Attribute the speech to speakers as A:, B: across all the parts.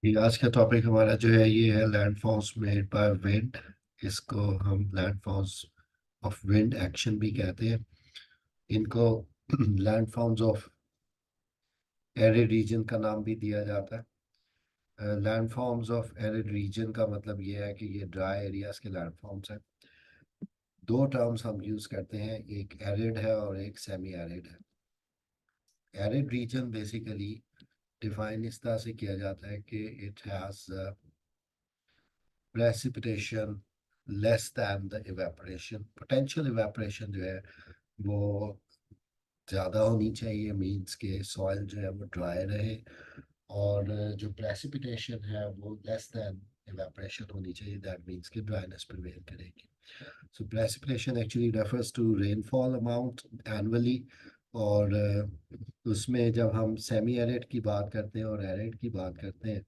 A: ये आज का टॉपिक हमारा जो है ये है लैंडफॉर्म्स मेड बाय विंड। इसको हम लैंडफॉर्म्स ऑफ विंड एक्शन भी कहते हैं। इनको लैंडफॉर्म्स ऑफ एरिड रीजन का नाम भी दिया जाता है। लैंडफॉर्म्स ऑफ एरिड रीजन का मतलब ये है कि ये ड्राई एरियाज के लैंडफॉर्म्स हैं। दो टर्म्स हम यूज करते हैं, एक एरिड है और एक सेमी एरिड है। एरिड रीजन बेसिकली डिफाइन इस तरह से किया जाता है कि it has precipitation less than the evaporation। potential evaporation जो है वो ज़्यादा होनी चाहिए, मीन्स के सॉइल जो है वो ड्राई रहे। और जो प्रेसिपिटेशन है वो लेस दैन evaporation होनी चाहिए, दैट मीन्स कि ड्राइनेस प्रिवेल करेगी। So precipitation actually refers to rainfall amount annually. और उसमें जब हम सेमी एरिड की बात करते हैं और एरिड की बात करते हैं,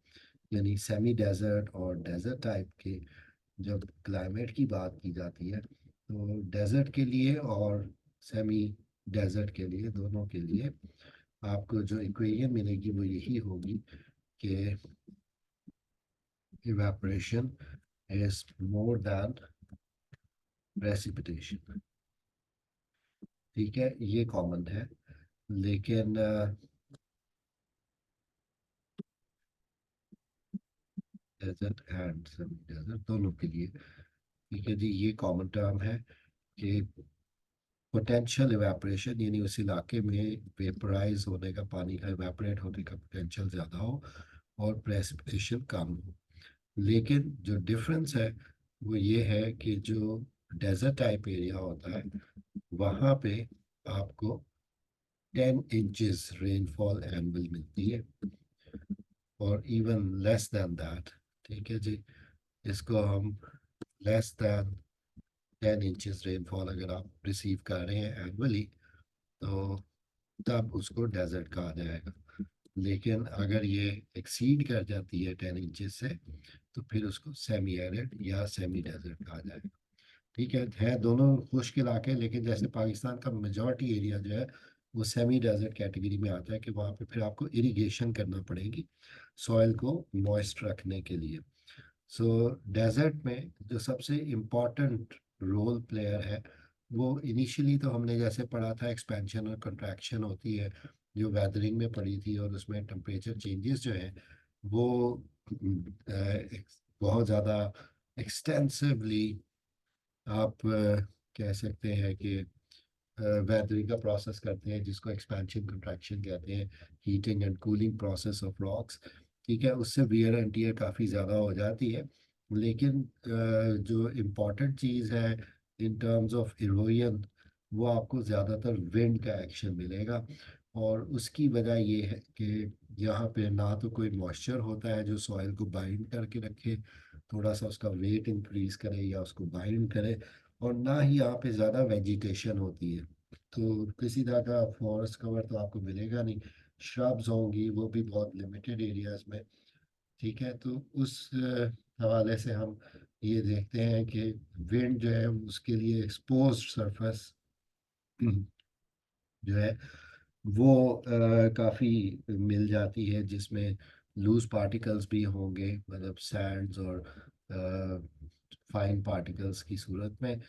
A: यानी सेमी डेजर्ट और डेजर्ट टाइप के जब क्लाइमेट की बात की जाती है, तो डेजर्ट के लिए और सेमी डेजर्ट के लिए, दोनों के लिए आपको जो इक्वेशन मिलेगी वो यही होगी कि evaporation is more than precipitation. ठीक है, ये कॉमन है। लेकिन डेजर्ट एंड सेमी डेजर्ट दोनों के लिए, ठीक है जी, ये कॉमन टर्म है कि पोटेंशियल इवेपोरेशन यानी उस इलाके में वेपराइज होने का, पानी का इवेपोरेट होने का पोटेंशियल ज़्यादा हो और प्रेसिपिटेशन कम हो। लेकिन जो डिफरेंस है वो ये है कि जो डेजर्ट टाइप एरिया होता है वहाँ पे आपको 10 इंचेस रेनफॉल एनुअल मिलती है, और इवन लेस देन दैट। ठीक है जी, इसको हम लेस देन 10 इंचेस रेनफॉल अगर आप रिसीव कर रहे हैं एनुअली, तो तब उसको डेजर्ट कहा जाएगा। लेकिन अगर ये एक्सीड कर जाती है 10 इंचेस से, तो फिर उसको सेमी एरिड या सेमी डेजर्ट कहा जाएगा। ठीक है दोनों खुश्क इलाके, लेकिन जैसे पाकिस्तान का मेजॉरिटी एरिया जो है वो सेमी डेजर्ट कैटेगरी में आता है कि वहाँ पे फिर आपको इरिगेशन करना पड़ेगी सॉइल को मॉइस्ट रखने के लिए। सो डेजर्ट में जो सबसे इम्पोर्टेंट रोल प्लेयर है वो इनिशियली तो हमने जैसे पढ़ा था, एक्सपेंशन और कंट्रैक्शन होती है जो वेदरिंग में पड़ी थी, और उसमें टेम्परेचर चेंजेस जो है वो बहुत ज़्यादा एक्सटेंसिवली आप कह सकते हैं कि वेदरिंग का प्रोसेस करते हैं, जिसको एक्सपेंशन कंट्रैक्शन कहते हैं, heating and cooling process of rocks. ठीक है, उससे वियर एंड टियर काफ़ी ज़्यादा हो जाती है। लेकिन जो इम्पोर्टेंट चीज़ है इन टर्म्स ऑफ इरोजन, वो आपको ज़्यादातर विंड का एक्शन मिलेगा। और उसकी वजह ये है कि यहाँ पे ना तो कोई मॉइस्चर होता है जो सॉइल को बाइंड करके रखे, थोड़ा सा उसका वेट इंक्रीज करे या उसको बाइंड करे, और ना ही यहाँ पे ज़्यादा वेजिटेशन होती है। तो किसी तरह का फॉरेस्ट कवर तो आपको मिलेगा नहीं, श्रब्स होंगी वो भी बहुत लिमिटेड एरियाज में। ठीक है, तो उस हवाले से हम ये देखते हैं कि विंड जो है उसके लिए एक्सपोज्ड सरफेस जो है वो काफ़ी मिल जाती है, जिसमें लूज पार्टिकल्स भी होंगे, मतलब सैंड्स और फाइन पार्टिकल्स की सूरत में।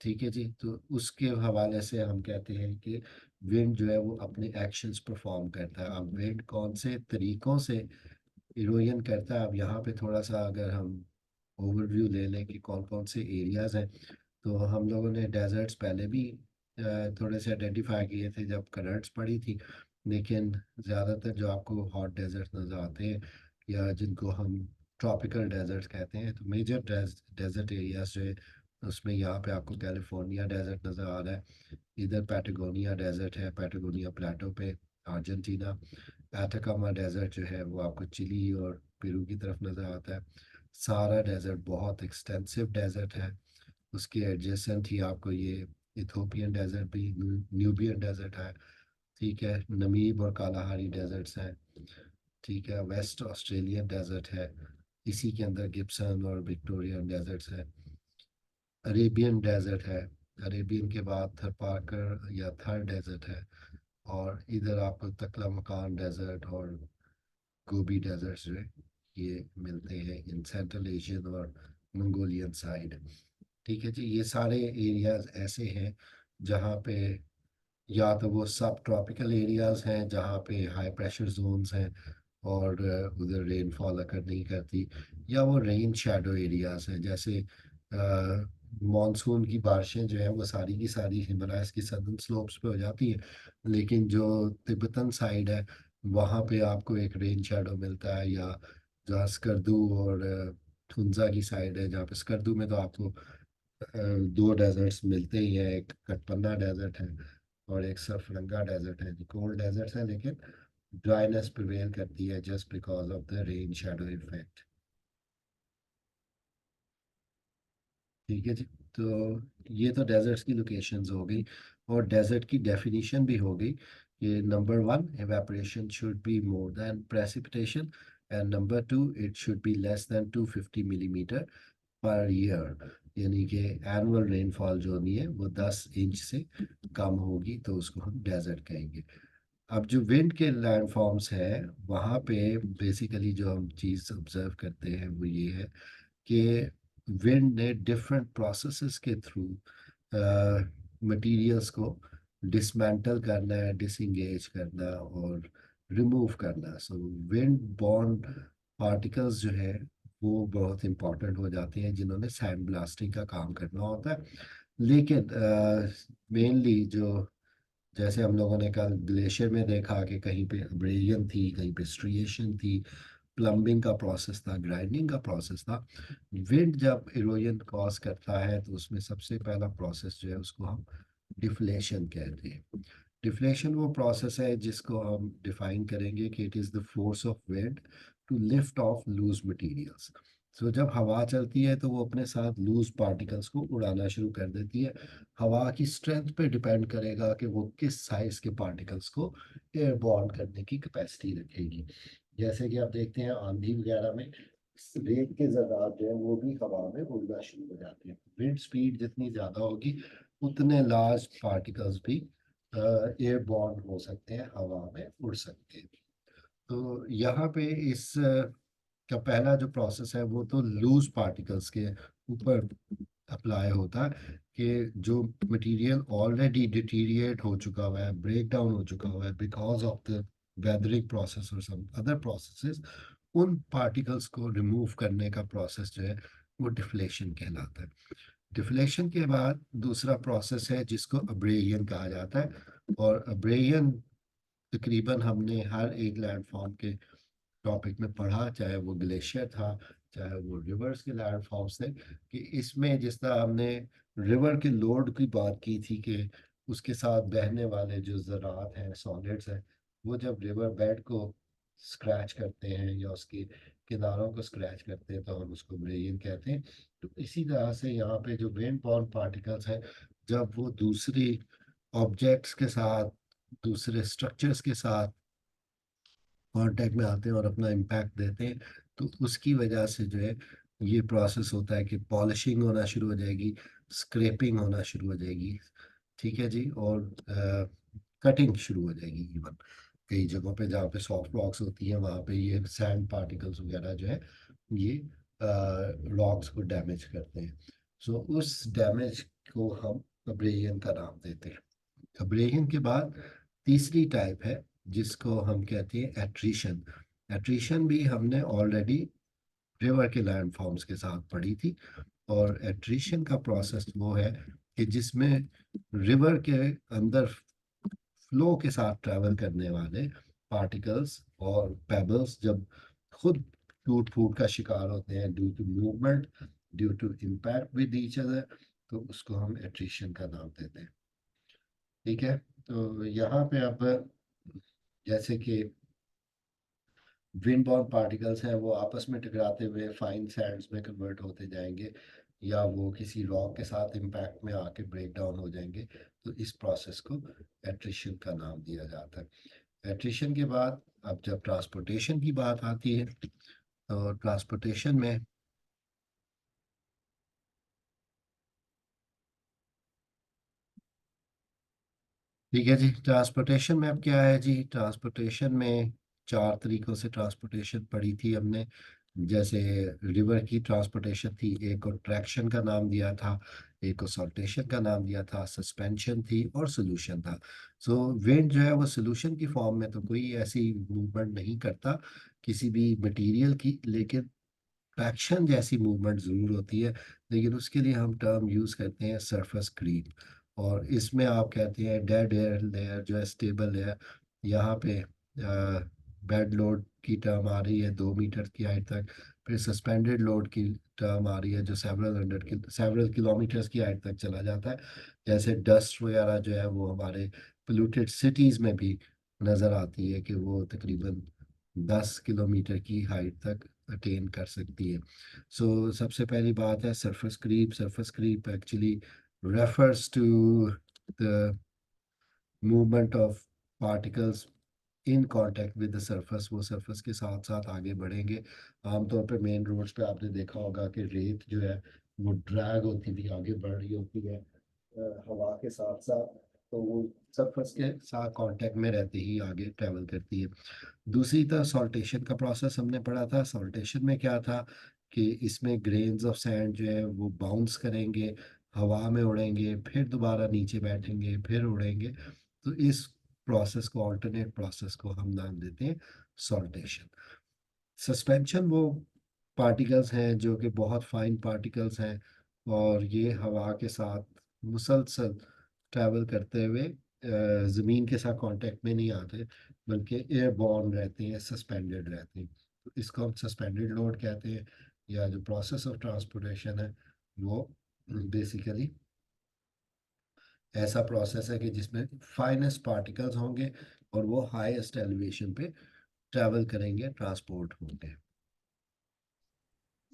A: ठीक है जी, तो उसके हवाले से हम कहते हैं कि विंड जो है वो अपने एक्शंस परफॉर्म करता है। अब विंड कौन से तरीकों से इरोजन करता है, अब यहाँ पे थोड़ा सा अगर हम ओवरव्यू ले लें कि कौन कौन से एरियाज हैं, तो हम लोगों ने डेजर्ट्स पहले भी थोड़े से आइडेंटिफाई किए थे जब करंट्स पड़ी थी। लेकिन ज़्यादातर जो आपको हॉट डेजर्ट नज़र आते हैं या जिनको हम ट्रॉपिकल डेजर्ट कहते हैं, तो मेजर डेजर्ट एरियाज जो है उसमें यहाँ पे आपको कैलिफोर्निया डेजर्ट नज़र आ रहा है, इधर पैटागोनिया डेजर्ट है, पैटागोनिया प्लेटो पे अर्जेंटीना। एटाकामा डेजर्ट जो है वो आपको चिली और पेरू की तरफ नज़र आता है। सारा डेजर्ट बहुत एक्सटेंसिव डेजर्ट है। उसके एडजेसेंट ही आपको ये इथोपियन डेजर्ट भी, न्यूबियन डेजर्ट है। ठीक है, नमीब और कालाहारी डेजर्ट्स हैं। ठीक है, वेस्ट ऑस्ट्रेलियन डेजर्ट है, इसी के अंदर गिब्सन और विक्टोरियन डेजर्ट्स है। अरेबियन डेजर्ट है, अरेबियन के बाद थरपारकर या थर डेजर्ट है। और इधर आपको तकला मकान डेजर्ट और गोबी डेजर्ट जो है ये मिलते हैं इन सेंट्रल एशियन और मंगोलियन साइड। ठीक है जी, ये सारे एरियाज ऐसे हैं जहाँ पे या तो वो सब ट्रॉपिकल एरियाज हैं जहाँ पे हाई प्रेशर जोन्स हैं और उधर रेनफॉल अकर नहीं करती, या वो रेन शैडो एरियाज हैं जैसे मॉनसून की बारिशें जो है वो सारी की सारी हिमालयस की सदर्न स्लोप्स पे हो जाती है, लेकिन जो तिब्बतन साइड है वहाँ पे आपको एक रेन शैडो मिलता है। या जहाँ स्कर्दू और थुंजा की साइड है, जहाँ पे स्कर्दू में तो आपको दो डेजर्ट्स मिलते ही हैं, एक कटपन्ना डेजर्ट है और एक सफरंगा डेजर्ट है, जो कोल्ड डेजर्ट है लेकिन ड्राइनेस प्रिवेल करती है just because of the rain shadow effect. ठीक है जी। तो ये तो डेजर्ट्स की लोकेशंस हो गई, और डेजर्ट की डेफिनेशन भी हो गई कि number one, evaporation should be more than precipitation, and number two, it should be less than 250 millimetre per year, यानी कि एनुअल रेनफॉल जो नहीं है वो 10 इंच से कम होगी तो उसको हम डेजर्ट कहेंगे। अब जो विंड के लैंडफॉर्म्स है वहाँ पे बेसिकली जो हम चीज़ ऑब्जर्व करते हैं वो ये है कि विंड ने डिफरेंट प्रोसेसेस के थ्रू मटेरियल्स को डिसमेंटल करना है, डिसंगेज करना और रिमूव करना। सो विंड बॉर्न पार्टिकल्स जो है वो बहुत इंपॉर्टेंट हो जाते हैं जिन्होंने सैंड ब्लास्टिंग का काम करना होता है। लेकिन मेनली जो, जैसे हम लोगों ने कल ग्लेशियर में देखा कि कहीं पे अब्रेजन थी, कहीं पे स्ट्रिएशन थी, प्लम्बिंग का प्रोसेस था, ग्राइंडिंग का प्रोसेस था। विंड जब इरोजन कॉज करता है तो उसमें सबसे पहला प्रोसेस जो है उसको हम डिफ्लेशन कहते हैं। डिफ्लेशन वो प्रोसेस है जिसको हम डिफाइन करेंगे कि it is the force of wind to lift off loose materials. So जब हवा चलती है तो वो अपने साथ लूज पार्टिकल्स को उड़ाना शुरू कर देती है। हवा की स्ट्रेंथ पे डिपेंड करेगा कि वो किस साइज के पार्टिकल्स को एयरबॉर्न करने की कैपेसिटी रखेगी। जैसे कि आप देखते हैं आंधी वगैरह में रेत के ज़रात जो है वो भी हवा में उड़ना शुरू हो जाते हैं। विंड स्पीड जितनी ज़्यादा होगी उतने लार्ज पार्टिकल्स भी एयरबॉर्न हो सकते हैं, हवा में उड़ सकते हैं। तो यहाँ पे इस का पहला जो प्रोसेस है वो तो लूज पार्टिकल्स के ऊपर अप्लाई होता है कि जो मटेरियल ऑलरेडी डिटीरिएट हो चुका हुआ है, ब्रेक डाउन हो चुका हुआ है because of the weathering process और सम अदर प्रोसेसेस, उन पार्टिकल्स को रिमूव करने का प्रोसेस जो है वो डिफ्लेशन कहलाता है। डिफ्लेशन के बाद दूसरा प्रोसेस है जिसको अब्रेजन कहा जाता है, और अब्रेजन तकरीबन हमने हर एक लैंडफॉर्म के टॉपिक में पढ़ा, चाहे वो ग्लेशियर था चाहे वो रिवर्स के लैंडफॉर्म्स थे, कि इसमें जिस तरह हमने रिवर के लोड की बात की थी कि उसके साथ बहने वाले जो ज़रात हैं, सॉलिड्स हैं, वो जब रिवर बेड को स्क्रैच करते हैं या उसके किनारों को स्क्रैच करते हैं तो हम उसको ब्रेन कहते हैं। तो इसी तरह से यहाँ पे जो रेन बॉर्न पार्टिकल्स हैं जब वो दूसरी ऑब्जेक्ट्स के साथ, दूसरे स्ट्रक्चर्स के साथ कांटेक्ट में आते हैं और अपना इम्पैक्ट देते हैं, तो उसकी वजह से जो है ये प्रोसेस होता है कि पॉलिशिंग होना शुरू हो जाएगी, स्क्रैपिंग होना शुरू हो जाएगी। ठीक है जी। और कटिंग शुरू हो जाएगी। इवन कई जगहों पे जहाँ पे सॉफ्ट रॉक्स होती है वहाँ पे ये सैंड पार्टिकल्स वगैरह जो है ये रॉक्स को डैमेज करते हैं। सो उस डैमेज को हम अब्रेजन का नाम देते हैं। अब्रेजन के बाद तीसरी टाइप है जिसको हम कहते हैं एट्रीशन। एट्रीशन भी हमने ऑलरेडी रिवर के लैंड फॉर्म्स के साथ पढ़ी थी। और एट्रीशन का प्रोसेस वो है कि जिसमें रिवर के अंदर फ्लो के साथ ट्रैवल करने वाले पार्टिकल्स और पेबल्स जब खुद टूट फूट का शिकार होते हैं due to movement, due to impact with each other, तो उसको हम एट्रीशन का नाम देते हैं। ठीक है। तो यहाँ पे अब जैसे कि विंड बॉर्न पार्टिकल्स हैं वो आपस में टकराते हुए फाइन सैंड्स में कन्वर्ट होते जाएंगे, या वो किसी रॉक के साथ इम्पैक्ट में आके ब्रेक डाउन हो जाएंगे, तो इस प्रोसेस को एट्रिशन का नाम दिया जाता है। एट्रिशन के बाद अब जब ट्रांसपोर्टेशन की बात आती है तो ट्रांसपोर्टेशन में, ठीक है जी, ट्रांसपोर्टेशन में अब क्या है जी, ट्रांसपोर्टेशन में चार तरीकों से ट्रांसपोर्टेशन पढ़ी थी हमने। जैसे रिवर की ट्रांसपोर्टेशन थी, एक को ट्रैक्शन का नाम दिया था, एक को सॉल्टेशन का नाम दिया था, सस्पेंशन थी और सोल्यूशन था। सो विंड जो है वो सोल्यूशन की फॉर्म में तो कोई ऐसी मूवमेंट नहीं करता किसी भी मटेरियल की, लेकिन ट्रैक्शन जैसी मूवमेंट जरूर होती है। लेकिन उसके लिए हम टर्म यूज करते हैं सरफेस क्रीप। और इसमें आप कहते हैं डेड एयर लेयर जो है स्टेबल है, यहाँ पे बेड लोड की टर्म आ रही है 2 मीटर की हाइट तक। फिर सस्पेंडेड लोड की टर्म आ रही है जो सेवरल किलोमीटर्स की हाइट तक चला जाता है। जैसे डस्ट वगैरह जो है वो हमारे पोल्यूटेड सिटीज में भी नजर आती है कि वो तकरीबन 10 किलोमीटर की हाइट तक अटेन कर सकती है। सो सबसे पहली बात है surface creep. Surface creep actually refers to the movement of particles in contact with the surface. वो सरफेस के साथ साथ आगे बढ़ेंगे। आमतौर पे मेन रोड्स पे आपने देखा होगा कि रेत जो है वो ड्रैग होती हुई आगे बढ़ रही होती है हवा के साथ साथ। तो वो सरफेस के साथ कांटेक्ट में रहते ही आगे ट्रेवल करती है। दूसरी तरफ सॉल्टेशन का प्रोसेस हमने पढ़ा था। सॉल्टेशन में क्या था कि इसमें ग्रेन्स ऑफ सैंड जो है वो बाउंस करेंगे, हवा में उड़ेंगे, फिर दोबारा नीचे बैठेंगे, फिर उड़ेंगे। तो इस प्रोसेस को, ऑल्टरनेट प्रोसेस को हम नाम देते हैं सॉल्टेशन। सस्पेंशन वो पार्टिकल्स हैं जो कि बहुत फाइन पार्टिकल्स हैं, और ये हवा के साथ मुसलसल ट्रैवल करते हुए ज़मीन के साथ कांटेक्ट में नहीं आते, बल्कि एयरबॉर्न रहते हैं, सस्पेंडेड रहते हैं। तो इसको हम सस्पेंडेड लोड कहते हैं। या जो प्रोसेस ऑफ ट्रांसपोर्टेशन है वो बेसिकली ऐसा प्रोसेस है कि जिसमें फाइनेस्ट पार्टिकल्स होंगे और वो हाईएस्ट एलिवेशन पे ट्रैवल करेंगे, ट्रांसपोर्ट होंगे।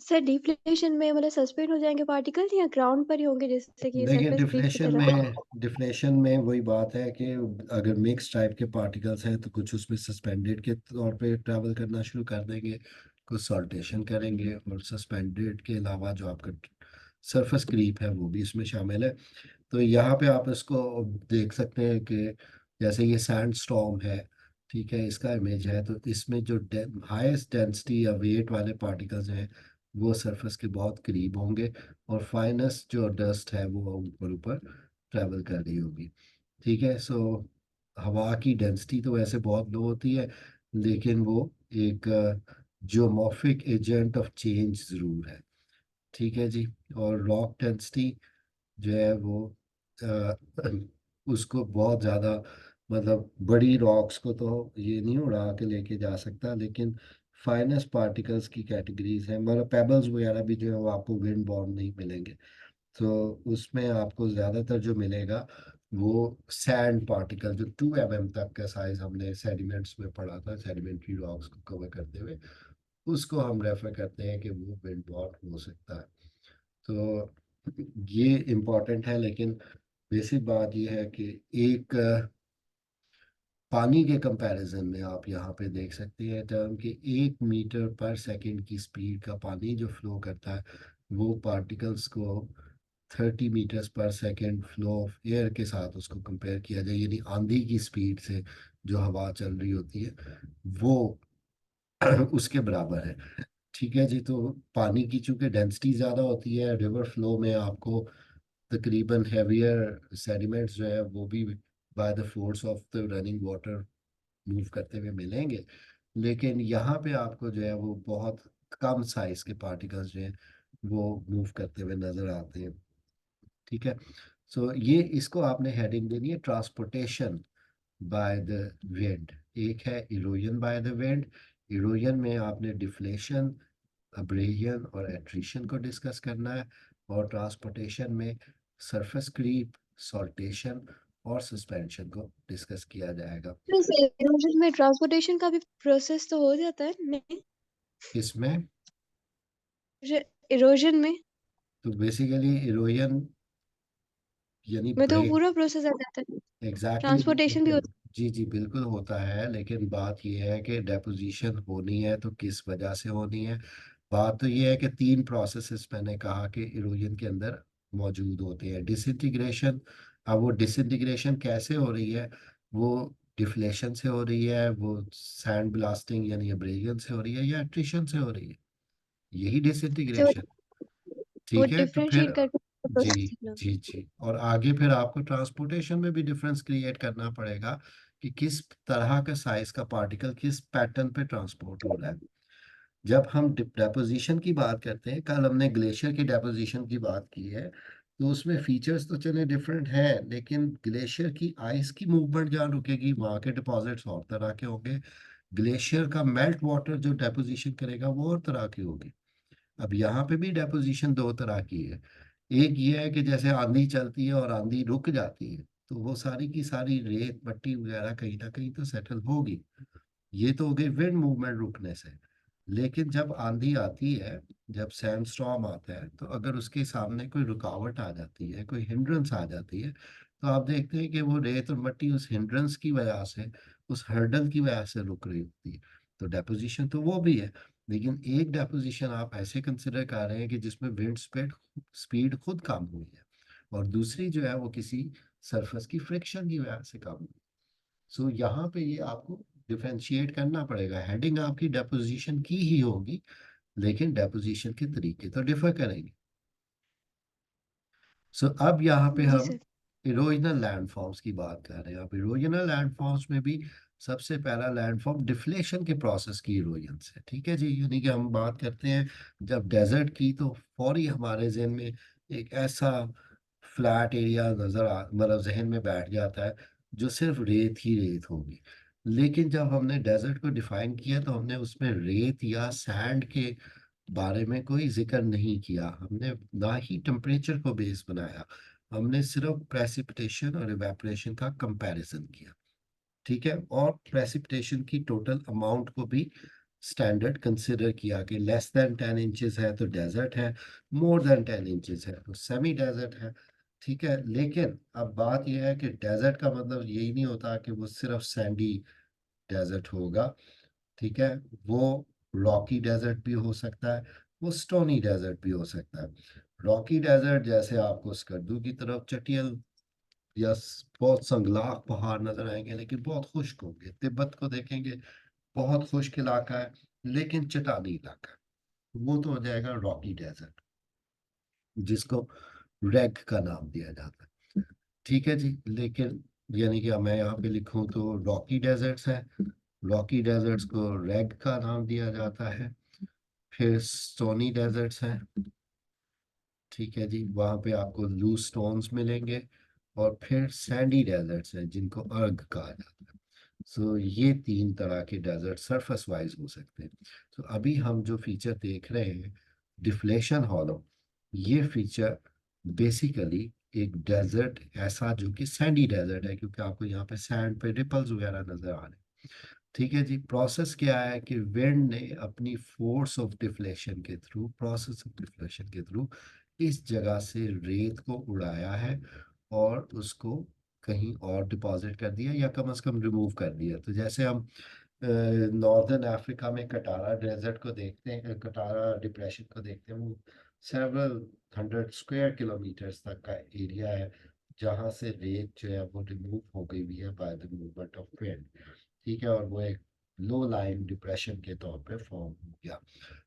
B: सर डिफ्लेशन में मतलब सस्पेंड हो जाएंगे पार्टिकल या ग्राउंड पर ही होंगे जैसे कि
A: देखिए
B: सरफेस क्रीप की तरह?
A: डिफ्लेशन में वही बात है कि अगर मिक्स टाइप के पार्टिकल्स हैं तो कुछ उसमें सस्पेंडेड के तौर पे ट्रैवल करना शुरू कर देंगे, कुछ सॉल्टेशन करेंगे, और सस्पेंडेड के अलावा जो आपका सरफेस क्रीप है वो भी इसमें शामिल है। तो यहाँ पे आप इसको देख सकते हैं कि जैसे ये सैंड स्टॉर्म है, ठीक है, इसका इमेज है। तो इसमें जो हाईएस्ट डेंसिटी या वेट वाले पार्टिकल्स हैं वो सरफेस के बहुत करीब होंगे, और फाइनेस्ट जो डस्ट है वो ऊपर ऊपर ट्रैवल कर रही होगी। ठीक है। सो हवा की डेंसिटी तो वैसे बहुत लो होती है, लेकिन वो एक जियोमॉर्फिक एजेंट ऑफ चेंज जरूर है। ठीक है जी। और रॉक डेंसिटी जो है वो अ, उसको बहुत ज़्यादा, मतलब बड़ी रॉक्स को तो ये नहीं उड़ा के लेके जा सकता, लेकिन फाइनेस्ट पार्टिकल्स की कैटेगरीज हैं, मतलब पेबल्स वगैरह भी जो है वो आपको विंड बॉर्न नहीं मिलेंगे। तो उसमें आपको ज़्यादातर जो मिलेगा वो सैंड पार्टिकल, जो 2 mm तक का साइज हमने सेडिमेंट्स में पढ़ा था, सेडिमेंट्री रॉक्स को कवर करते हुए, उसको हम रेफर करते हैं कि वो विंड बॉर्न हो सकता है। तो ये इम्पोर्टेंट है। लेकिन बेसिक बात यह है कि एक पानी के कंपैरिजन में आप यहाँ पे देख सकते हैं टर्म कि 1 मीटर पर सेकंड की स्पीड का पानी जो फ्लो करता है वो पार्टिकल्स को 30 मीटर्स पर सेकंड फ्लो ऑफ एयर के साथ उसको कंपेयर किया जाए, यानी आंधी की स्पीड से जो हवा चल रही होती है वो उसके बराबर है। ठीक है जी। तो पानी की चूंकि डेंसिटी ज़्यादा होती है, रिवर फ्लो में आपको तकरीबन हैवियर सेडिमेंट्स जो है वो भी by the force of the running water move करते हुए मिलेंगे। लेकिन यहाँ पे आपको जो है वो बहुत कम साइज के पार्टिकल्स जो हैं वो मूव करते हुए नजर आते हैं। ठीक है। सो ये इसको आपने हेडिंग देनी है ट्रांसपोर्टेशन बाय द विंड। एक है erosion by the wind. Erosion में आपने डिफ्लेशन, अब्रेजन और एट्रिशन को डिस्कस करना है। और ट्रांसपोर्टेशन में सरफेस क्रीप, सॉल्टेशन और सस्पेंशन को डिस्कस किया जाएगा।
B: वैसे इरोजन में ट्रांसपोर्टेशन का भी प्रोसेस तो हो जाता है नहीं?
A: इसमें
B: इरोजन में
A: तो बेसिकली इरोजन यानी
B: में तो
A: ब्रेक।
B: पूरा प्रोसेस आ जाता है।
A: एग्जैक्टली
B: ट्रांसपोर्टेशन भी
A: बिल्कुल।
B: होता
A: जी जी बिल्कुल होता है, लेकिन बात यह है कि डेपोजिशन होनी है तो किस वजह से होनी है। बात तो यह है कि 3 प्रोसेसेस मैंने कहा कि इरोजन के अंदर मौजूद होते हैं। डिसइंटीग्रेशन, अब वो डिसइंटीग्रेशन कैसे हो रही है? वो डिफ्लेशन से हो रही है, वो सैंड ब्लास्टिंग यानी एब्रेजन से हो रही है, या एट्रिशन से हो रही है? यही
B: अच्छा,
A: डिसइंटीग्रेशन।
B: वो
A: ठीक है, तो फिर
B: डिफरेंशिएट करके
A: जी,
B: प्रोसेस लिखना।
A: जी जी, और आगे फिर आपको ट्रांसपोर्टेशन में भी डिफरेंस क्रिएट करना पड़ेगा कि किस तरह का साइज का पार्टिकल किस पैटर्न पे ट्रांसपोर्ट हो रहा है। जब हम डेपोजिशन की बात करते हैं, कल हमने ग्लेशियर की डेपोजिशन की बात की है, तो उसमें फीचर्स तो चले डिफरेंट हैं, लेकिन ग्लेशियर की आइस की मूवमेंट जहाँ रुकेगी वहाँ के डिपॉजिट्स और तरह के होंगे। ग्लेशियर का मेल्ट वाटर जो डेपोजिशन करेगा वो और तरह की होगी। अब यहाँ पे भी डेपोजिशन दो तरह की है। एक ये है कि जैसे आंधी चलती है और आंधी रुक जाती है, तो वो सारी की सारी रेत मट्टी वगैरह कहीं ना कहीं तो सेटल होगी। ये तो हो गई विंड मूवमेंट रुकने से। लेकिन जब आंधी आती है, जब सैंड स्टॉर्म आता है, तो अगर उसके सामने कोई रुकावट आ जाती है, कोई हिंड्रेंस आ जाती है, तो आप देखते हैं कि वो रेत और मिट्टी उस हिंड्रेंस की वजह से, उस हर्डल की वजह से रुक रही होती है। तो डेपोजिशन तो वो भी है, लेकिन एक डेपोजिशन आप ऐसे कंसिडर कर रहे हैं कि जिसमें विंड स्पीड स्पीड खुद कम हुई है, और दूसरी जो है वो किसी सरफेस की फ्रिक्शन की वजह से कम हुई। सो यहाँ पे ये आपको डिफरेंशिएट करना पड़ेगा। हेडिंग आपकी डेपोजिशन की ही होगी, लेकिन डेपोजिशन के तरीके तो डिफर करेंगे। सो अब यहाँ पे
B: जी
A: हम
B: सर।
A: इरोजनल लैंडफॉर्म्स की बात कर रहे हैं। अब इरोजनल लैंडफॉर्म्स में भी सबसे पहला लैंडफॉर्म डिफ्लेशन के प्रोसेस की इरोजन से, ठीक है जी। यानी कि हम बात करते हैं जब डेजर्ट की, तो फौरी हमारे जहन में एक ऐसा फ्लैट एरिया नजर आ, मतलब जहन में बैठ जाता है जो सिर्फ रेत ही रेत होगी। लेकिन जब हमने डेजर्ट को डिफाइन किया, तो हमने उसमें रेत या सैंड के बारे में कोई जिक्र नहीं किया। हमने ना ही टेम्परेचर को बेस बनाया, हमने सिर्फ प्रेसिपिटेशन और इवेपोरेशन का कंपैरिजन किया। ठीक है, और प्रेसिपिटेशन की टोटल अमाउंट को भी स्टैंडर्ड कंसिडर किया कि लेस देन 10 इंचेस है तो डेजर्ट है, मोर देन 10 इंचेस है तो सेमी डेजर्ट है। ठीक है, लेकिन अब बात यह है कि डेजर्ट का मतलब यही नहीं होता कि वो सिर्फ सैंडी डेजर्ट होगा। ठीक है, वो रॉकी डेजर्ट भी हो सकता है, वो स्टोनी डेजर्ट भी हो सकता है। रॉकी डेजर्ट जैसे आपको स्कर्दू की तरफ चटियल या बहुत संगलाख पहाड़ नजर आएंगे, लेकिन बहुत खुश्क होंगे। तिब्बत को देखेंगे, बहुत खुश्क इलाका है, लेकिन चटानी इलाका है। वो तो हो जाएगा रॉकी डेजर्ट, जिसको रेग का नाम दिया जाता है। ठीक है जी, लेकिन यानी कि मैं यहाँ पे लिखूं तो रॉकी डेजर्ट्स है, रॉकी डेजर्ट्स को रेग का नाम दिया जाता है। फिर स्टोनी डेजर्ट्स हैं, ठीक है जी, वहाँ पे आपको लूज स्टोन्स मिलेंगे। और फिर सैंडी डेजर्ट्स हैं जिनको अर्ग कहा जाता है। सो ये तीन तरह के डेजर्ट सरफेस वाइज हो सकते हैं। तो अभी हम जो फीचर देख रहे हैं, डिफ्लेशन हॉलो, ये फीचर बेसिकली एक डेजर्ट ऐसा जो कि सैंडी डेजर्ट है, क्योंकि आपको यहाँ पे सैंड पे रिपल्स वगैरह नजर आ रहे हैं। ठीक है जी, प्रोसेस क्या है कि विंड ने अपनी फोर्स ऑफ डिफ्लेक्शन के थ्रू, प्रोसेस ऑफ डिफ्लेक्शन के थ्रू इस जगह से रेत को उड़ाया है और उसको कहीं और डिपॉजिट कर दिया, या कम से कम रिमूव कर दिया। तो जैसे हम नॉर्दर्न अफ्रीका में कटारा डेजर्ट को देखते हैं, कटारा डिप्रेशन को देखते हैं, वो सेवरल 100 स्क्वायर किलोमीटर्स तक का एरिया है, जहाँ से रेत जो है वो रिमूव हो गई हुई है by the movement of wind. ठीक है, और वो एक लो लाइन डिप्रेशन के तौर पे फॉर्म हो गया।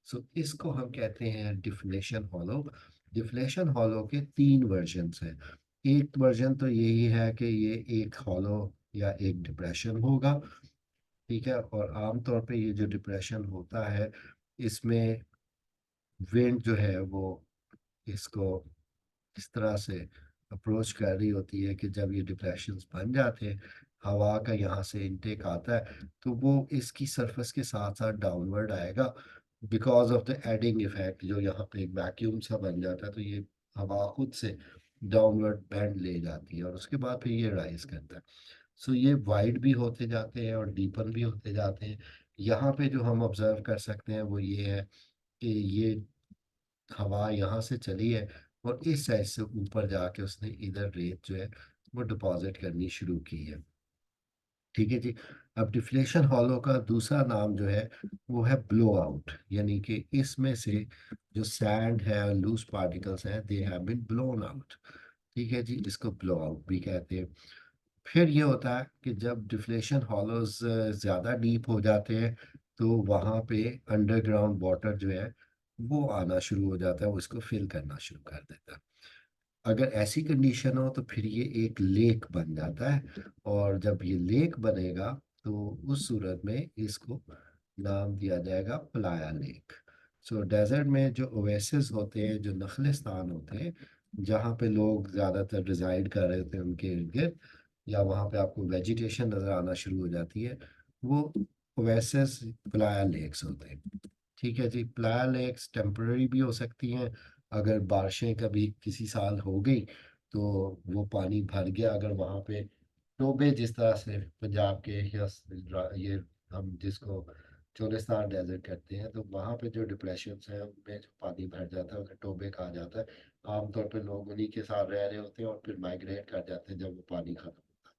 A: सो इसको हम कहते हैं डिफ्लेशन हॉलो। डिफ्लेशन हॉलो के तीन वर्जन्स हैं। एक वर्जन तो यही है कि ये एक हॉलो या एक डिप्रेशन होगा। ठीक है, और आमतौर पे ये जो डिप्रेशन होता है, इसमें विंड जो है वो इसको इस तरह से अप्रोच कर रही होती है कि जब ये डिप्रेशंस बन जाते हैं, हवा का यहाँ से इनटेक आता है, तो वो इसकी सरफेस के साथ साथ डाउनवर्ड आएगा, because of the adding effect. जो यहाँ पे एक वैक्यूम सा बन जाता है, तो ये हवा खुद से डाउनवर्ड बैंड ले जाती है और उसके बाद फिर ये राइज करता है। सो ये वाइड भी होते जाते हैं और डीपन भी होते जाते हैं। यहाँ पे जो हम ऑब्जर्व कर सकते हैं वो ये है कि ये हवा यहाँ से चली है और इस साइड से ऊपर जाके उसने इधर रेत जो है वो डिपॉजिट करनी शुरू की है। ठीक है जी। अब डिफ्लेशन हॉलो का दूसरा नाम जो है वो है ब्लो आउट, यानी कि इसमें से जो सैंड है और लूज पार्टिकल्स हैं, they have been blown out. ठीक है जी, इसको ब्लो आउट भी कहते हैं। फिर ये होता है कि जब डिफ्लेशन हॉलोज ज़्यादा डीप हो जाते हैं, तो वहाँ पे अंडरग्राउंड वाटर जो है वो आना शुरू हो जाता है, वो इसको फिल करना शुरू कर देता है। अगर ऐसी कंडीशन हो तो फिर ये एक लेक बन जाता है, और जब ये लेक बनेगा तो उस सूरत में इसको नाम दिया जाएगा प्लाया लेक। सो डेजर्ट में जो ओएसिस होते हैं, जो नखलिस्तान होते हैं, जहाँ पे लोग ज़्यादातर रिजाइड कर रहे होते हैं उनके इर्द गिर्द, या वहाँ पे आपको वेजिटेशन नज़र आना शुरू हो जाती है, वो ओएसिस प्लाया लेक्स होते हैं। ठीक है जी। प्लाया लेक्स टेम्पररी भी हो सकती हैं। अगर बारिशें कभी किसी साल हो गई तो वो पानी भर गया, अगर वहाँ पे टोबे, जिस तरह से पंजाब के या ये हम जिसको चोलिस्तान डेजर्ट कहते हैं, तो वहाँ पे जो डिप्रेशन हैं उनमें जो पानी भर जाता है उन्हें टोबे कहा जाता है। आमतौर पे लोग उन्हीं के साथ रह रहे होते हैं और फिर माइग्रेट कर जाते हैं जब वो पानी खत्म होता है,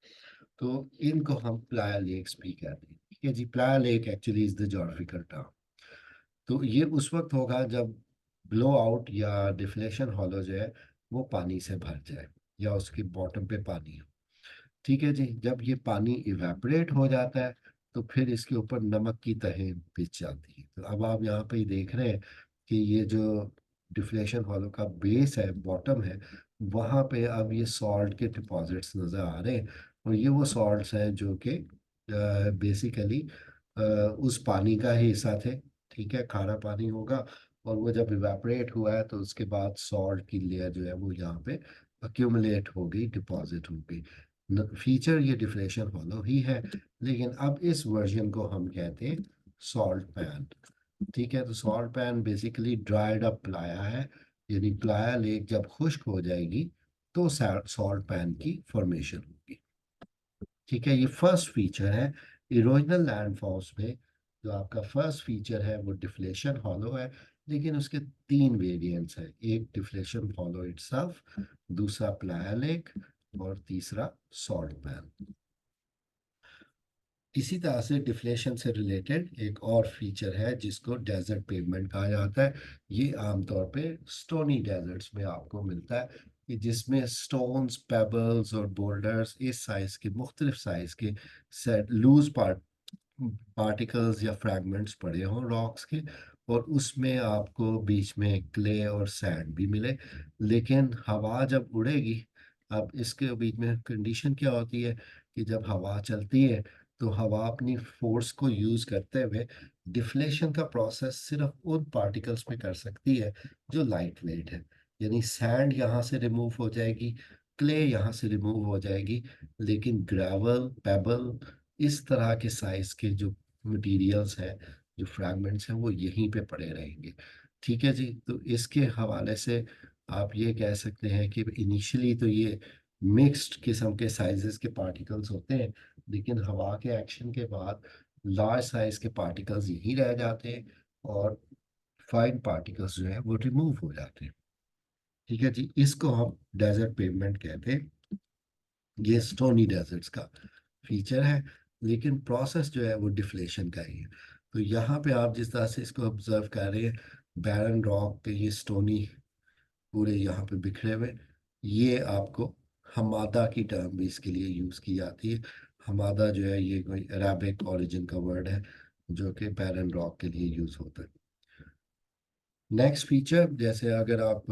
A: तो इनको हम प्लाया लेक्स भी कहते हैं। ठीक है जी। Playa lake actually is the geographical term. तो ये उस वक्त होगा जब ब्लो आउट या डिफ्लेशन हॉलो जो है वो पानी से भर जाए, या उसके बॉटम पे पानी हो। ठीक है जी। जब ये पानी इवेपोरेट हो जाता है तो फिर इसके ऊपर नमक की तहें बिछ जाती है। तो अब आप यहाँ पे ही देख रहे हैं कि ये जो डिफ्लेशन हॉलो का बेस है, बॉटम है, वहाँ पे अब ये सॉल्ट के डिपॉजिट्स नज़र आ रहे हैं। और ये वो सॉल्ट्स हैं जो कि बेसिकली उस पानी का ही हिस्सा थे। ठीक है। खारा पानी होगा, और वो जब इवेपोरेट हुआ है तो उसके बाद सॉल्ट की लेयर जो है वो यहाँ पे अक्यूमुलेट हो गई, डिपॉजिट हो गई। फीचर ये डिफ्लेशन हॉलो ही है, लेकिन अब इस वर्जन को हम कहते हैं सॉल्ट पैन। ठीक है। तो salt pan basically dried up Playa है, यानी प्लाया लेक जब खुश्क हो जाएगी तो सॉल्ट पैन की फॉर्मेशन होगी। ठीक है। ये फर्स्ट फीचर है। इरोजनल लैंडफॉर्म्स में जो आपका फर्स्ट फीचर है वो डिफ्लेशन हॉलो है, लेकिन उसके तीन वेरिएंट्स हैं। एक डिफ्लेशन हॉलो इटसेल्फ, दूसरा प्लाया लेक, और तीसरा सॉल्ट पैन। इसी तरह से डिफ्लेशन से रिलेटेड एक और फीचर है जिसको डेजर्ट पेवमेंट कहा जाता है। ये आमतौर पे स्टोनी डेजर्ट्स में आपको मिलता है, कि जिसमें स्टोन्स, पेबल्स और बोल्डर्स इस साइज के, मुख्तलिफ साइज के सेट लूज पार्टिकल्स या फ्रैगमेंट्स पड़े हों रॉक्स के, और उसमें आपको बीच में क्ले और सैंड भी मिले। लेकिन हवा जब उड़ेगी, अब इसके बीच में कंडीशन क्या होती है कि जब हवा चलती है तो हवा अपनी फोर्स को यूज करते हुए डिफ्लेशन का प्रोसेस सिर्फ उन पार्टिकल्स में कर सकती है जो लाइट वेट है। यानी सैंड यहाँ से रिमूव हो जाएगी, क्ले यहाँ से रिमूव हो जाएगी, लेकिन ग्रेवल, पेबल, इस तरह के साइज के जो मटेरियल्स हैं, जो फ्रैगमेंट्स हैं, वो यहीं पे पड़े रहेंगे। ठीक है जी। तो इसके हवाले से आप ये कह सकते हैं कि इनिशियली तो ये मिक्स्ड किस्म के साइजेस के पार्टिकल्स होते हैं, लेकिन हवा के एक्शन के बाद लार्ज साइज के पार्टिकल्स यहीं रह जाते हैं, और फाइन पार्टिकल्स जो है वो रिमूव हो जाते हैं। ठीक है जी। इसको हम डेजर्ट पेवमेंट कहते हैं। ये स्टोनी डेजर्ट्स का फीचर है, लेकिन प्रोसेस जो है वो डिफ्लेशन का ही है। तो यहाँ पे आप जिस तरह से इसको ऑब्जर्व कर रहे हैं, बैरन रॉक पे ये स्टोनी पूरे यहाँ पे बिखरे हुए, ये आपको हमादा की टर्म भी इसके लिए यूज़ की जाती है। हमादा जो है ये कोई अराबिक ओरिजिन का वर्ड है जो कि बैरन रॉक के लिए यूज़ होता है। नेक्स्ट फीचर, जैसे अगर आप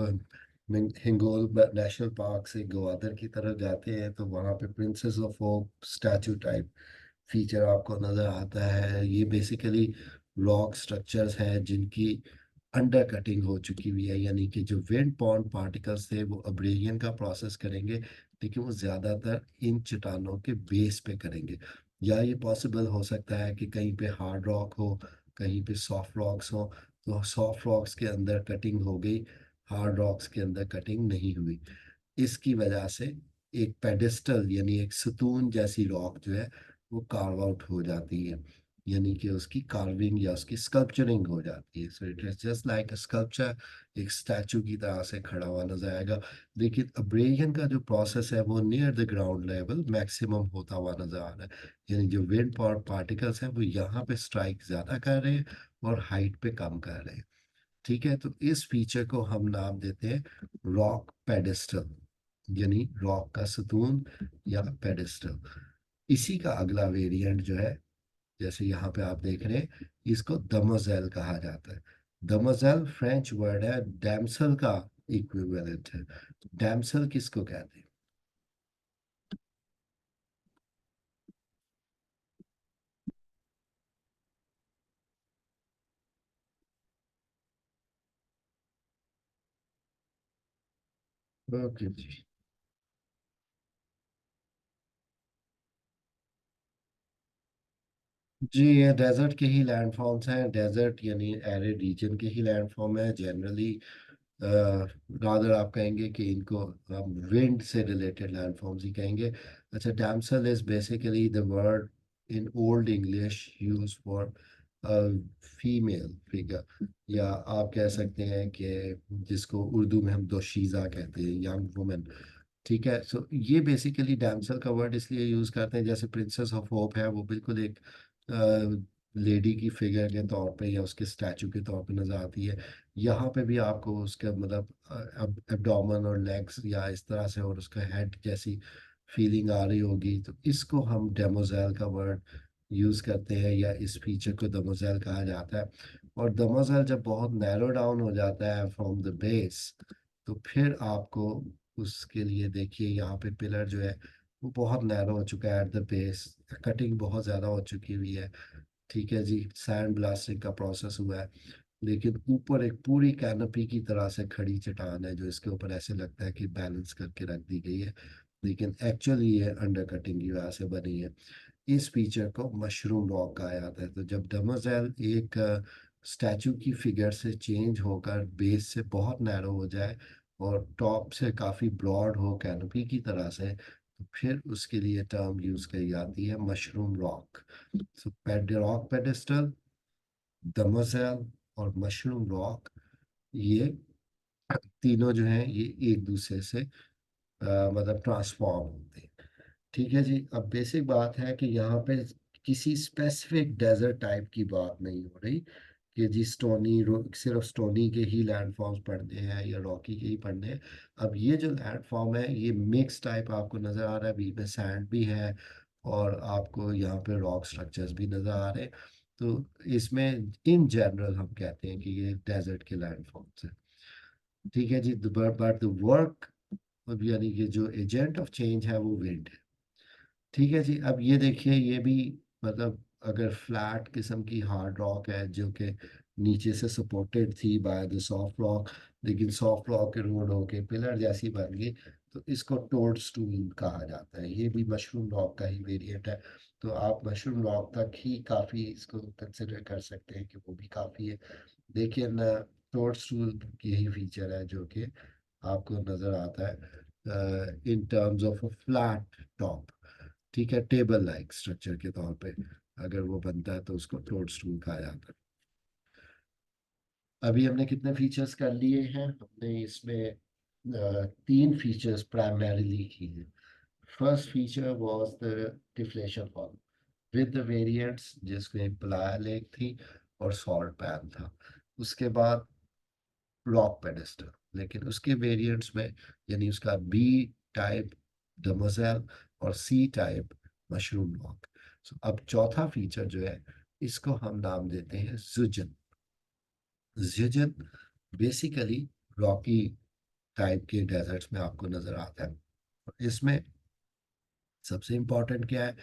A: हिंगोल नेशनल पार्क से गवादर की तरफ जाते हैं तो वहाँ पे princess of hope statue type feature आपको नज़र आता है। ये बेसिकली रॉक स्ट्रक्चर्स हैं जिनकी अंडर कटिंग हो चुकी हुई है, यानी कि जो विंड पॉन्ड पार्टिकल्स थे वो अब्रेजन का प्रोसेस करेंगे, लेकिन वो ज़्यादातर इन चट्टानों के बेस पे करेंगे। या ये पॉसिबल हो सकता है कि कहीं पे हार्ड रॉक हो, कहीं पे सॉफ्ट रॉक्स हो, तो सॉफ्ट रॉक्स के अंदर कटिंग हो गई, हार्ड रॉक्स के अंदर कटिंग नहीं हुई। इसकी वजह से एक पेडिस्टल यानी एक सतून जैसी रॉक जो है वो कार्व आउट हो जाती है, यानी कि उसकी कार्विंग या उसकी स्कल्पचरिंग हो जाती है। So it is just like a sculpture, एक स्टैचू की तरह से खड़ा हुआ नजर आएगा। लेकिन अब्रेजन का जो प्रोसेस है वो near the ground level maximum होता हुआ नजर आ रहा है, यानी जो विंड पार्टिकल्स हैं वो यहाँ पे स्ट्राइक ज्यादा कर रहे हैं और हाइट पे कम कर रहे हैं। ठीक है। तो इस फीचर को हम नाम देते हैं रॉक पेडिस्टल, यानी रॉक का सतून या पेडिस्टल। इसी का अगला वेरिएंट जो है, जैसे यहाँ पे आप देख रहे हैं, इसको दमोजेल कहा जाता है। दमोजेल फ्रेंच वर्ड है, डैमसल का इक्विवेलेंट है। डैमसल किसको कहते हैं? ओके जी। जी, ये डेजर्ट के ही लैंडफॉर्म्स हैं। डेजर्ट यानी एरिड रीजन के ही लैंडफॉर्म है जनरली। रादर आप कहेंगे कि इनको हम विंड से रिलेटेड लैंडफॉर्म्स ही कहेंगे। अच्छा, damsel is basically the word in old English use for female figure, या आप कह सकते हैं कि जिसको उर्दू में हम दोशीज़ा कहते हैं, यंग वुमेन। ठीक है, सो ये बेसिकली डैमसल का वर्ड इसलिए यूज करते हैं, जैसे प्रिंसेस ऑफ होप है, वो बिल्कुल एक लेडी की फिगर के तौर पे या उसके स्टैचू के तौर पे नजर आती है। यहाँ पे भी आपको उसका मतलब एब्डोमेन और लेग्स या इस तरह से और उसका हेड जैसी फीलिंग आ रही होगी, तो इसको हम डेमोजेल का वर्ड यूज करते हैं, या इस फीचर को दमोजेल कहा जाता है। और दमोजेल जब बहुत नैरो डाउन हो जाता है फ्रॉम द बेस, तो फिर आपको उसके लिए देखिए यहाँ पे पिलर जो है वो बहुत नैरो हो चुका है एट द बेस, कटिंग बहुत ज़्यादा हो चुकी हुई है। ठीक है जी, सैंड ब्लास्टिंग का प्रोसेस हुआ है, लेकिन ऊपर एक पूरी कैनोपी की तरह से खड़ी चट्टान है जो इसके ऊपर ऐसे लगता है कि बैलेंस करके रख दी गई है, लेकिन एक्चुअली ये अंडर कटिंग की वजह से बनी है। इस फीचर को मशरूम रॉक कहा जाता है। तो जब डमोजेल एक स्टैचू की फिगर से चेंज होकर बेस से बहुत नैरो हो जाए और टॉप से काफ़ी ब्रॉड हो कैनोपी की तरह से, तो फिर उसके लिए टर्म यूज करी जाती है मशरूम रॉक। सो रॉक पेडेस्टल, डमोजेल और मशरूम रॉक, ये तीनों जो हैं ये एक दूसरे से मतलब ट्रांसफॉर्म होते हैं। ठीक है जी, अब बेसिक बात है कि यहाँ पे किसी स्पेसिफिक डेजर्ट टाइप की बात नहीं हो रही कि जी सिर्फ स्टोनी के ही लैंडफॉर्म्स पढ़ने हैं या रॉकी के ही पढ़ने हैं। अब ये जो लैंडफॉर्म है ये मिक्स टाइप आपको नज़र आ रहा है, बीच में सैंड भी है और आपको यहाँ पे रॉक स्ट्रक्चर्स भी नज़र आ रहे हैं। तो इसमें इन जनरल हम कहते हैं कि ये डेजर्ट के लैंडफॉर्म्स हैं। ठीक है जी, बट द वर्क, अब यानी कि जो एजेंट ऑफ चेंज है वो विंड है। ठीक है जी, अब ये देखिए ये भी मतलब अगर फ्लैट किस्म की हार्ड रॉक है जो कि नीचे से सपोर्टेड थी बाय द सॉफ्ट रॉक, लेकिन सॉफ्ट रॉक के रोड होके पिलर जैसी बन गई, तो इसको टोड स्टूल कहा जाता है। ये भी मशरूम रॉक का ही वेरिएंट है। तो आप मशरूम रॉक तक ही काफ़ी इसको कंसिडर कर सकते हैं कि वो भी काफ़ी है, लेकिन टोड स्टूल यही फीचर है जो कि आपको नज़र आता है in terms of a flat top. ठीक है, टेबल लाइक स्ट्रक्चर के तौर पे अगर वो बनता है तो उसको टोड स्टूल कहा जाता है। अभी हमने कितने फीचर्स कर लिए हैं? हमने इसमें तीन फीचर्स प्राइमरीली की हैं। First feature was the deflation hall with the variants, जिसमें एक प्लाया लेक थी और सॉल्ट पैन था। उसके बाद रॉक पेडेस्टल, लेकिन उसके वेरिएंट्स में यानी उसका बी टाइप डमोजेल और सी टाइप मशरूम रॉक। सो अब चौथा फीचर जो है इसको हम नाम देते हैं जुजन। जुजन बेसिकली रॉकी टाइप के डेजर्ट्स में आपको नजर आता है। और इसमें सबसे इम्पोर्टेंट क्या है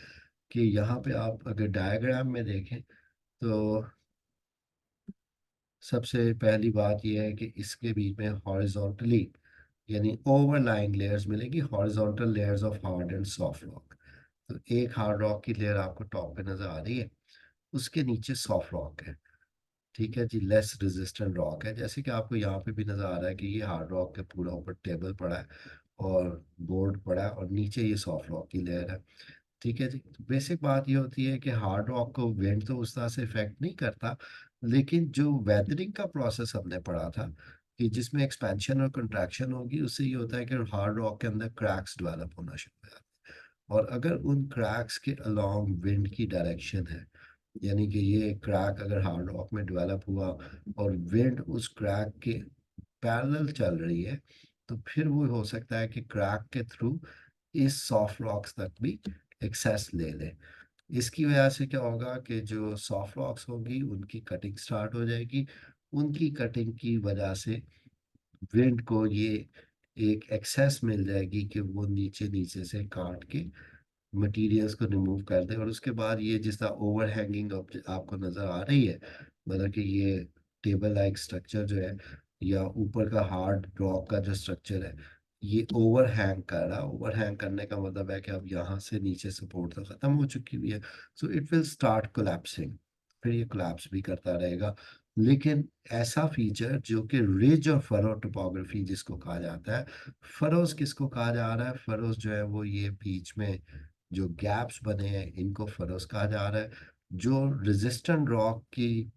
A: कि यहाँ पे आप अगर डायग्राम में देखें तो सबसे पहली बात यह है कि इसके बीच में हॉरिजॉन्टली यानी ओवरलाइंग लेयर्स मिलेगी, horizontal layers of hard and soft rock. तो एक हार्ड रॉक की लेयर आपको टॉप पे नजर आ रही है, उसके नीचे सॉफ्ट रॉक है। ठीक है जी, लेस रेजिस्टेंट रॉक है, जैसे कि आपको यहाँ पे भी नजर आ रहा है कि ये हार्ड रॉक के पूरा ऊपर टेबल पड़ा है और बोर्ड पड़ा है और नीचे ये सॉफ्ट रॉक की लेयर है। ठीक है जी, तो बेसिक बात ये होती है कि हार्ड रॉक को विंड तो उस तरह से इफेक्ट नहीं करता, लेकिन जो वेदरिंग का प्रोसेस हमने पढ़ा था कि जिसमें एक्सपेंशन और कंट्रैक्शन होगी, उससे ये होता है कि हार्ड रॉक के अंदर क्रैक्स डेवलप होना शुरू हो जाते हैं। और अगर उन क्रैक्स के अलोंग विंड की डायरेक्शन है, यानी कि ये क्रैक अगर हार्ड रॉक में डेवलप हुआ और विंड उस क्रैक के पैरेलल चल रही है, तो फिर वो हो सकता है कि क्रैक के थ्रू इस सॉफ्ट रॉक्स तक भी एक्सेस ले ले। इसकी वजह से क्या होगा कि जो सॉफ्ट रॉक्स होगी उनकी कटिंग स्टार्ट हो जाएगी उनकी कटिंग की वजह से विंड को ये एक एक्सेस मिल जाएगी कि वो नीचे नीचे से काट के मटेरियल्स को रिमूव कर दे। और उसके बाद ये जिस तरह ओवर हैंगिंग आपको नजर आ रही है, मतलब कि ये टेबल लाइक स्ट्रक्चर जो है या ऊपर का हार्ड रॉक का जो स्ट्रक्चर है, ये ओवर हैंग कर रहा है। ओवर हैंग करने का मतलब है कि अब यहाँ से नीचे सपोर्ट तो खत्म हो चुकी हुई है, so it will start collapsing. फिर ये कोलैप्स भी करता रहेगा। लेकिन ऐसा फीचर जो कि रिज और फरो टोपोग्राफी जिसको कहा जाता है, फरोज किसको कहा जा रहा है? फरोज जो है वो ये बीच में जो गैप्स बने हैं इनको फरोज कहा जा रहा है। जो रेजिस्टेंट रॉक की,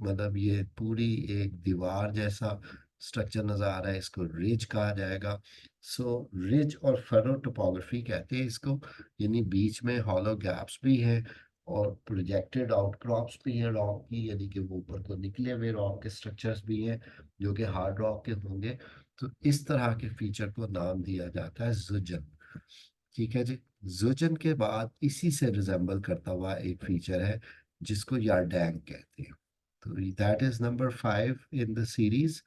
A: मतलब ये पूरी एक दीवार जैसा स्ट्रक्चर नजर आ रहा है, इसको रिज कहा जाएगा। सो रिज और फरो टोपोग्राफी कहते हैं इसको। यानी बीच में हॉलो गैप्स भी हैं और प्रोजेक्टेड आउटक्रॉप्स भी हैं रॉक की, यानी कि वो ऊपर को निकले हुए रॉक के स्ट्रक्चर्स भी हैं जो कि हार्ड रॉक के होंगे। तो इस तरह के फीचर को नाम दिया जाता है जुजन। ठीक है जी। जुजन के बाद इसी से रिजेंबल करता हुआ एक फीचर है जिसको यारडैंग कहते हैं। तो that is number 5 in the series.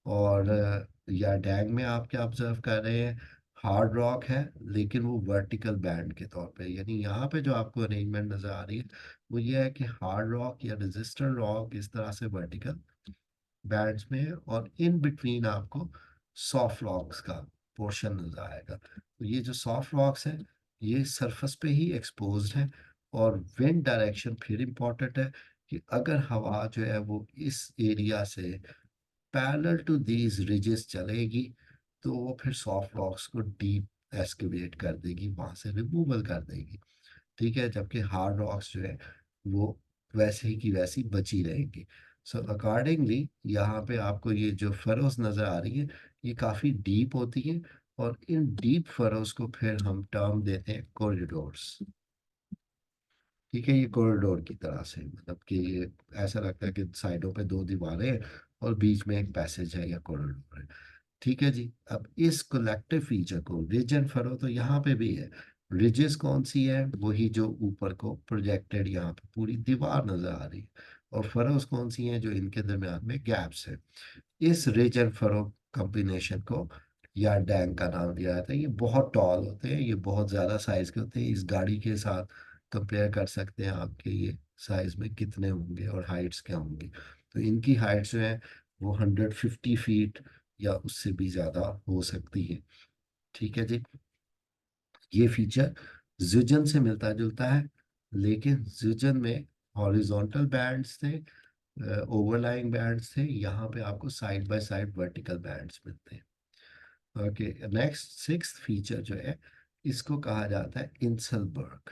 A: और यारडैंग में आप क्या ऑब्जर्व कर रहे हैं? हार्ड रॉक है लेकिन वो वर्टिकल बैंड के तौर पे, यानी यहाँ पे जो आपको अरेंजमेंट नजर आ रही है वो ये है कि हार्ड रॉक या रेजिस्टेंट रॉक इस तरह से वर्टिकल बैंड्स में है, और इन बिटवीन आपको सॉफ्ट रॉक्स का पोर्शन नजर आएगा। तो ये जो सॉफ्ट रॉक्स है ये सरफेस पे ही एक्सपोज्ड है। और विंड डायरेक्शन फिर इम्पोर्टेंट है कि अगर हवा जो है वो इस एरिया से पैरेलल टू दीज रिजेस चलेगी तो वो फिर सॉफ्ट रॉक्स को डीप एस्केवेट कर देगी, वहां से रिमूवल कर देगी। ठीक है, जबकि हार्ड रॉक्स जो है वो वैसे ही की वैसी बची रहेंगी। सो अकॉर्डिंगली यहाँ पे आपको ये जो फरोज नजर आ रही है ये काफी डीप होती है। और इन डीप फरोज को फिर हम टर्म देते हैं कॉरिडोर्स। ठीक है, ये कॉरिडोर की तरह से, मतलब कि ये ऐसा लगता है कि साइडों पे दो दीवारें हैं और बीच में एक पैसेज है या कॉरिडोर है। ठीक है जी। अब इस कलेक्टिव फीचर को रिज एंड फरो तो यहाँ पे भी है। रिजेस कौन सी है? वही जो ऊपर को प्रोजेक्टेड यहाँ पे पूरी दीवार नजर आ रही है। और फरोज कौन सी हैं? जो इनके दरमियान में गैप्स है। इस रिज एंड फरो कॉम्बिनेशन को या डैंग का नाम दिया जाता है। ये बहुत टॉल होते हैं, ये बहुत ज्यादा साइज के होते हैं। इस गाड़ी के साथ कंपेयर कर सकते हैं आपके ये साइज में कितने होंगे और हाइट्स क्या होंगी। तो इनकी हाइट्स जो है वो 150 फीट या उससे भी ज्यादा हो सकती है। ठीक है जी। ये फीचर जुजन से मिलता जुलता है, लेकिन जुजन में हॉरिजॉन्टल बैंड्स थे, ओवरलाइंग बैंड्स थे। यहाँ पे आपको side by side vertical bands मिलते हैं। ओके, नेक्स्ट सिक्स्थ फीचर जो है इसको कहा जाता है इंसलबर्ग।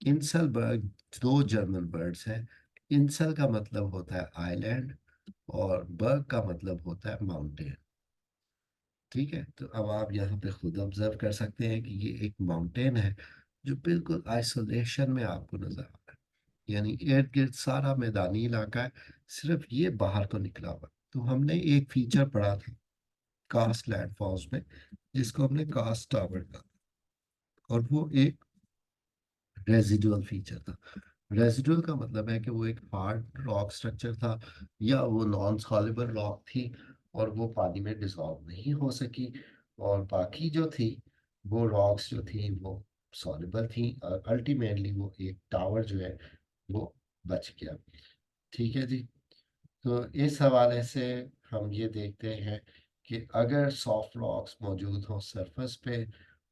A: इंसलबर्ग दो जर्मन वर्ड्स हैं। इंसल का मतलब होता है आइलैंड और बर्ग का मतलब होता है माउंटेन। ठीक है, तो अब आप यहाँ पे खुद ऑब्जर्व कर सकते हैं कि ये एक माउंटेन है जो बिल्कुल आइसोलेशन में आपको नजर आ रहा है। यानी इर्द गिर्द सारा मैदानी इलाका है, सिर्फ ये बाहर को निकला हुआ है। तो हमने एक फीचर पढ़ा था कास्ट लैंडफॉर्म्स में जिसको हमने कास्ट टावर कहा, और वो एक रेजिडुअल फीचर था। रेजिडुअल का मतलब है कि वो एक हार्ड रॉक स्ट्रक्चर था या वो नॉन सॉल्युबल रॉक थी और वो पानी में डिसॉल्व नहीं हो सकी। और बाकी जो थी वो रॉक्स जो थी वो सॉल्युबल थी, और अल्टीमेटली वो एक टावर जो है वो बच गया। ठीक है जी। तो इस हवाले से हम ये देखते हैं कि अगर सॉफ्ट रॉक्स मौजूद हों सरफेस पे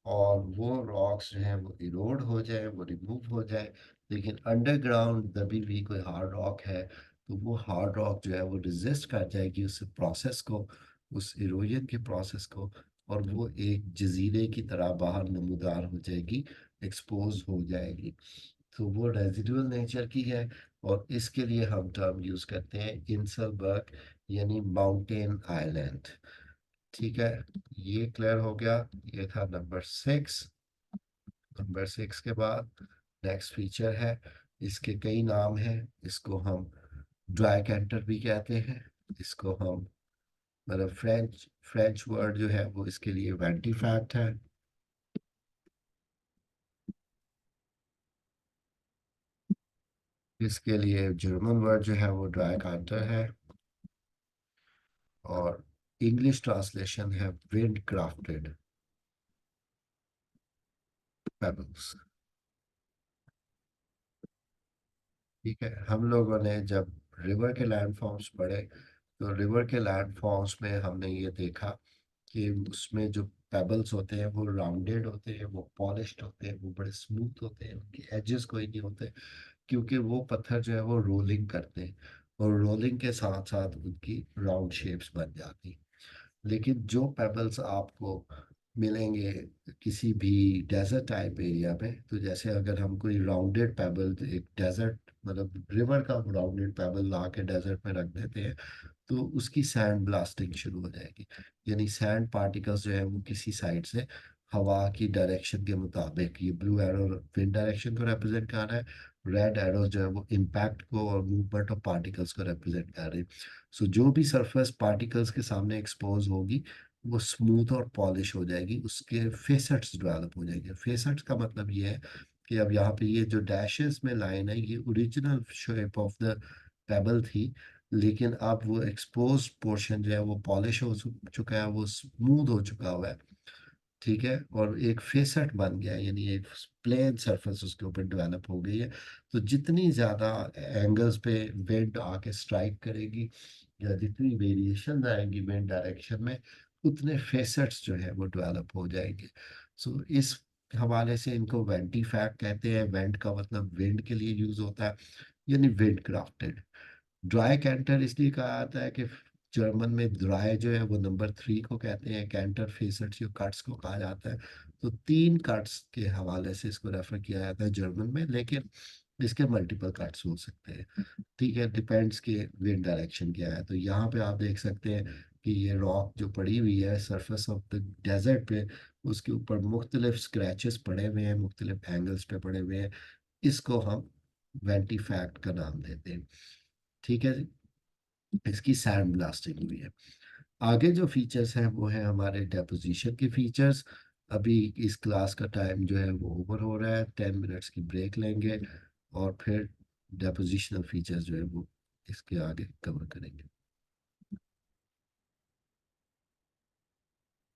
A: और वो रॉक्स जो हैं वो इरोड हो जाए, वो रिमूव हो जाए, लेकिन अंडरग्राउंड दबी हुई कोई हार्ड रॉक है तो वो हार्ड रॉक जो है वो रेजिस्ट कर जाएगी उस प्रोसेस को, उस इरोजन के प्रोसेस को। और वो एक जजीरे की तरह बाहर नमूदार हो जाएगी, एक्सपोज हो जाएगी। तो वो रेजिडुअल नेचर की है। और इसके लिए हम टर्म यूज करते हैं इंसलबर्ग, यानी माउंटेन आइलैंड। ठीक है, ये क्लियर हो गया। ये था नंबर 6। नंबर 6 के बाद नेक्स्ट फीचर है, इसके कई नाम हैं। इसको हम ड्राई कैंटर भी कहते हैं। इसको हम, मतलब फ्रेंच फ्रेंच वर्ड जो है वो इसके लिए वेंटीफैक्ट है। इसके लिए जर्मन वर्ड जो है वो ड्राई कांटर है। और इंग्लिश ट्रांसलेशन है विंड क्राफ्टेड पेबल्स। ठीक है, हम लोगों ने जब रिवर के लैंडफॉर्म्स पढ़े तो रिवर के लैंडफॉर्म्स में हमने ये देखा कि उसमें जो पेबल्स होते हैं वो राउंडेड होते हैं, वो पॉलिश्ड होते हैं, वो बड़े स्मूथ होते हैं, उनके एजेस कोई नहीं होते, क्योंकि वो पत्थर जो है वो रोलिंग करते हैं और रोलिंग के साथ साथ उनकी राउंड शेप्स बन जाती। लेकिन जो पेबल्स आपको मिलेंगे किसी भी डेजर्ट टाइप एरिया में, तो जैसे अगर हम कोई राउंडेड पेबल, एक डेजर्ट मतलब रिवर का राउंडेड पेबल ला के डेजर्ट में रख देते हैं, तो उसकी सैंड ब्लास्टिंग शुरू हो जाएगी। यानी सैंड पार्टिकल्स जो है वो किसी साइड से हवा की डायरेक्शन के मुताबिक, ये ब्लू एरो विंड डायरेक्शन को रिप्रेजेंट कर रहा है, रेड एरो जो है वो इम्पैक्ट को और मूवमेंट ऑफ पार्टिकल्स को रिप्रेजेंट कर रही है। सो जो भी सरफेस पार्टिकल्स के सामने एक्सपोज होगी वो स्मूथ और पॉलिश हो जाएगी, उसके फेसेट्स डेवलप हो जाएंगे। फेसेट्स का मतलब ये है कि अब यहाँ पे ये जो डैशेस में लाइन है ये original shape of the payable थी, लेकिन अब वो एक्सपोज पोर्शन जो है वो पॉलिश हो चुका है, वो स्मूथ हो चुका हुआ है। ठीक है, और एक फेसेट बन गया है, यानी एक प्लेन सरफेस उसके ऊपर डेवलप हो गई है। तो जितनी ज्यादा एंगल्स पे विंड आके स्ट्राइक करेगी या जितनी वेरिएशन आएंगी विंड डायरेक्शन में, उतने फेसेट्स जो है वो डेवलप हो जाएंगे। सो इस हवाले से इनको वेंटीफैक्ट कहते हैं। वेंट का मतलब विंड के लिए यूज होता है, यानी विंड क्राफ्टेड। ड्राई कैंटर इसलिए कहा जाता है कि जर्मन में ड्राई जो है वो नंबर 3 को कहते हैं, कैंटर फेसट्स जो कट्स को कहा जाता है। तो 3 कट्स के हवाले से इसको रेफर किया जाता है जर्मन में, लेकिन इसके मल्टीपल कट्स हो सकते हैं। ठीक है, डिपेंड्स कि विंड डायरेक्शन क्या है। तो यहाँ पे आप देख सकते हैं कि ये रॉक जो पड़ी हुई है सरफेस ऑफ द डेजर्ट पे, उसके ऊपर मुख्तलिफ स्क्रैचेस पड़े हुए हैं, मुख्तलिफ एंगल्स पे पड़े हुए हैं। इसको हम वेंटीफैक्ट का नाम देते हैं। ठीक है जी, इसकी सैंड ब्लास्टिंग हुई है। आगे जो फीचर्स हैं वो है हमारे डेपोजिशन के फीचर्स। अभी इस क्लास का टाइम जो है वो ओवर हो रहा है, 10 मिनट्स की ब्रेक लेंगे और फिर डेपोजिशनल फीचर्स जो है वो इसके आगे कवर करेंगे।